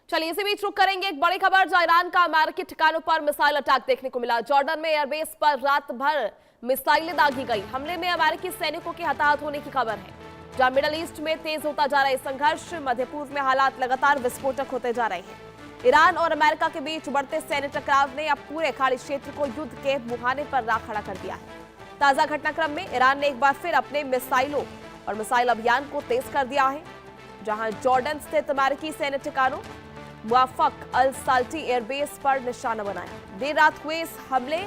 चलिए इसी बीच रुक करेंगे एक बड़ी खबर। जो ईरान का अमेरिकी ठिकानों पर मिसाइल अटैक देखने को मिला। जॉर्डन में एयरबेस पर रात भर मिसाइलें दागी गई। हमले में अमेरिकी सैनिकों के हताहत होने की खबर है। जहां मिडल ईस्ट में तेज होता जा रहा है संघर्ष, मध्य पूर्व में हालात लगातार विस्फोटक होते जा रहे हैं। ईरान और अमेरिका के बीच बढ़ते सैन्य टकराव ने अब पूरे खाड़ी क्षेत्र को युद्ध के मुहाने पर ला खड़ा कर दिया है। ताजा घटनाक्रम में ईरान ने एक बार फिर अपने मिसाइलों और मिसाइल अभियान को तेज कर दिया है। जहां जॉर्डन स्थित अमेरिकी सैन्य ठिकानों मुआफक अल साल्टी एयरबेस पर निशाना बनाया। देर रात हुए इस हमले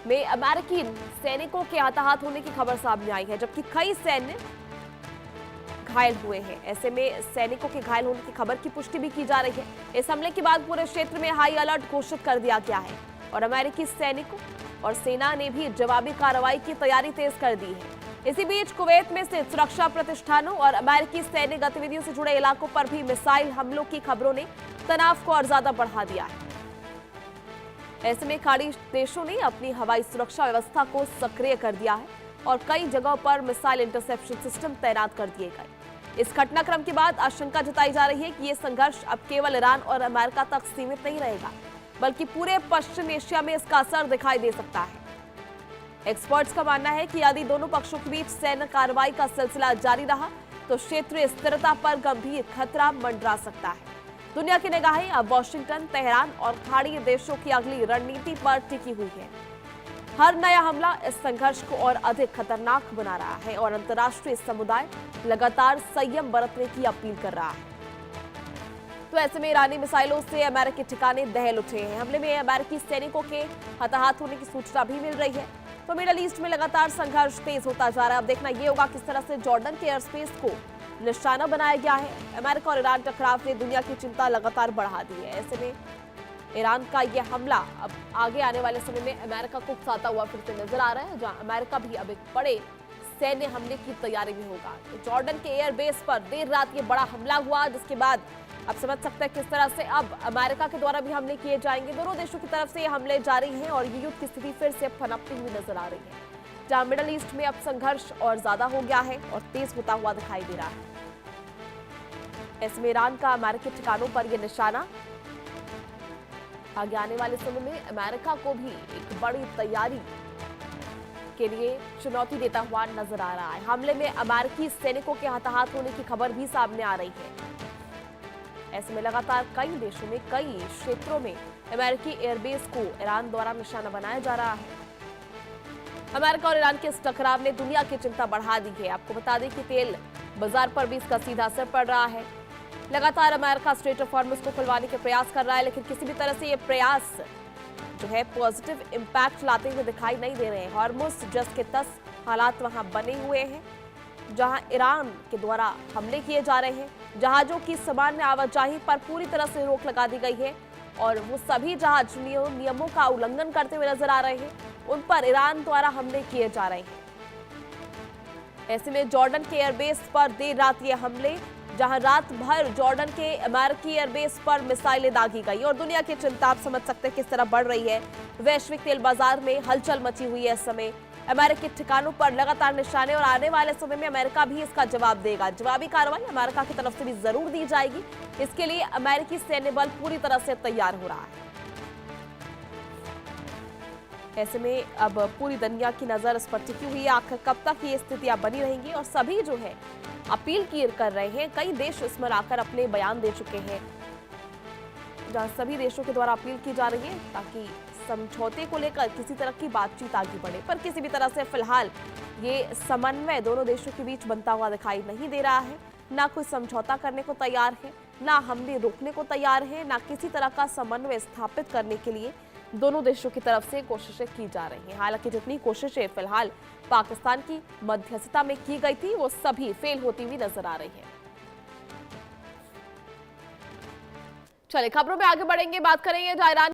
में अमेरिकी सैनिकों के हताहत होने की खबर सामने आई है, जबकि कई सैन्य घायल हुए हैं। ऐसे में सैनिकों के घायल होने की खबर की पुष्टि भी की जा रही है। इस हमले के बाद पूरे क्षेत्र में हाई अलर्ट घोषित कर दिया गया है और अमेरिकी सैनिकों और सेना ने भी जवाबी कार्रवाई की तैयारी तेज कर दी है। इसी बीच कुवैत में स्थित सुरक्षा प्रतिष्ठानों और अमेरिकी सैन्य गतिविधियों से जुड़े इलाकों पर भी मिसाइल हमलों की खबरों ने तनाव को और ज्यादा बढ़ा दिया है। ऐसे में खाड़ी देशों ने अपनी हवाई सुरक्षा व्यवस्था को सक्रिय कर दिया है और कई जगहों पर मिसाइल इंटरसेप्शन सिस्टम तैनात कर दिए गए। इस घटनाक्रम के बाद आशंका जताई जा रही है कि यह संघर्ष अब केवल ईरान और अमेरिका तक सीमित नहीं रहेगा, बल्कि पूरे पश्चिम एशिया में इसका असर दिखाई दे सकता है। एक्सपर्ट्स का मानना है कि यदि दोनों पक्षों के बीच सैन्य कार्रवाई का सिलसिला जारी रहा तो क्षेत्रीय स्थिरता पर गंभीर खतरा मंडरा सकता है। दुनिया की निगाहें अब वॉशिंगटन, तेहरान और खाड़ी देशों की अगली रणनीति पर टिकी हुई है। हर नया हमला इस संघर्ष को और अधिक खतरनाक बना रहा है और अंतर्राष्ट्रीय समुदाय लगातार संयम बरतने की अपील कर रहा है। तो ऐसे में ईरानी मिसाइलों से अमेरिकी ठिकाने दहल उठे हैं। हमले में अमेरिकी सैनिकों के हताहत होने की सूचना भी मिल रही है। तो मिडल ईस्ट में लगातार संघर्ष तेज होता जा रहा है। अब देखना यह होगा किस तरह से जॉर्डन के एयर स्पेस को निशाना बनाया गया है। अमेरिका और ईरान टकराव ने दुनिया की चिंता लगातार बढ़ा दी है। ऐसे में ईरान का यह हमला अब आगे आने वाले समय में अमेरिका को उकसाता हुआ फिर से नजर आ रहा है, जहां अमेरिका भी अब एक बड़े सैन्य हमले की तैयारी में होगा। तो जॉर्डन के एयरबेस पर देर रात ये बड़ा हमला हुआ, जिसके बाद अब समझ सकते हैं किस तरह से अब अमेरिका के द्वारा भी हमले किए जाएंगे। दोनों देशों की तरफ से ये हमले जारी हैं और ये युद्ध की स्थिति फिर से पनपती हुई नजर आ रही है, जहां मिडल ईस्ट में अब संघर्ष और ज्यादा हो गया है और तेज होता हुआ दिखाई दे रहा है। ऐसे में ईरान का अमेरिकी ठिकानों पर यह निशाना आगे आने वाले समय में अमेरिका को भी एक बड़ी तैयारी के लिए चुनौती देता हुआ नजर आ रहा है। हमले में अमेरिकी सैनिकों के हताहत होने की खबर भी सामने आ रही है। ऐसे में लगातार कई देशों में, कई क्षेत्रों में अमेरिकी एयरबेस को ईरान द्वारा निशाना बनाया जा रहा है। अमेरिका और ईरान के इस टकराव ने दुनिया की चिंता बढ़ा दी है। आपको बता दें कि तेल बाजार पर भी इसका सीधा असर पड़ रहा है। लगातार अमेरिका स्ट्रेट ऑफ हॉर्मुज को खुलवाने के प्रयास कर रहा है, लेकिन किसी भी तरह से ये प्रयास जो है पॉजिटिव इंपैक्ट लाते हुए दिखाई नहीं दे रहे हैं। हॉर्मुज जस के तस हालात वहां बने हुए हैं, जहां ईरान के द्वारा हमले किए जा रहे हैं। जहाजों की सामान्य आवाजाही पर पूरी तरह से रोक लगा दी गई है और वो सभी जहाज नियमों का उल्लंघन करते हुए नजर आ रहे हैं, उन पर ईरान द्वारा हमले किए जा रहे हैं। ऐसे में जॉर्डन के एयरबेस पर देर रात ये हमले, जहां रात भर जॉर्डन के अमेरिकी एयरबेस पर मिसाइलें दागी गई और दुनिया की चिंता आप समझ सकते हैं किस तरह बढ़ रही है। वैश्विक तेल बाजार में हलचल मची हुई है। इस समय अमेरिकी ठिकानों पर लगातार निशाने और आने वाले समय में अमेरिका भी इसका जवाब देगा। जवाबी कार्रवाई अमेरिका की तरफ से भी जरूर दी जाएगी। इसके लिए अमेरिकी सैन्य बल पूरी तरह से तैयार हो रहा है। ऐसे में अब पूरी दुनिया की नजर इस पर टिकी हुई है, आखिर कब तक ये स्थितियां बनी रहेंगी। और सभी जो है अपील कर रहे हैं, कई देश इसमें आकर अपने बयान दे चुके हैं, जहां सभी देशों के द्वारा अपील की जा रही है ताकि समझौते को लेकर किसी तरह की बातचीत आगे बढ़े। पर किसी भी तरह से फिलहाल ये समन्वय दोनों देशों के बीच बनता हुआ दिखाई नहीं दे रहा है। ना कोई समझौता करने को तैयार है, ना हमले रोकने को तैयार है, ना किसी तरह का समन्वय स्थापित करने के लिए दोनों देशों की तरफ से कोशिशें की जा रही हैं। हालांकि जितनी कोशिशें फिलहाल पाकिस्तान की मध्यस्थता में की गई थी, वो सभी फेल होती हुई नजर आ रही है। चलिए खबरों में आगे बढ़ेंगे, बात करेंगे ईरान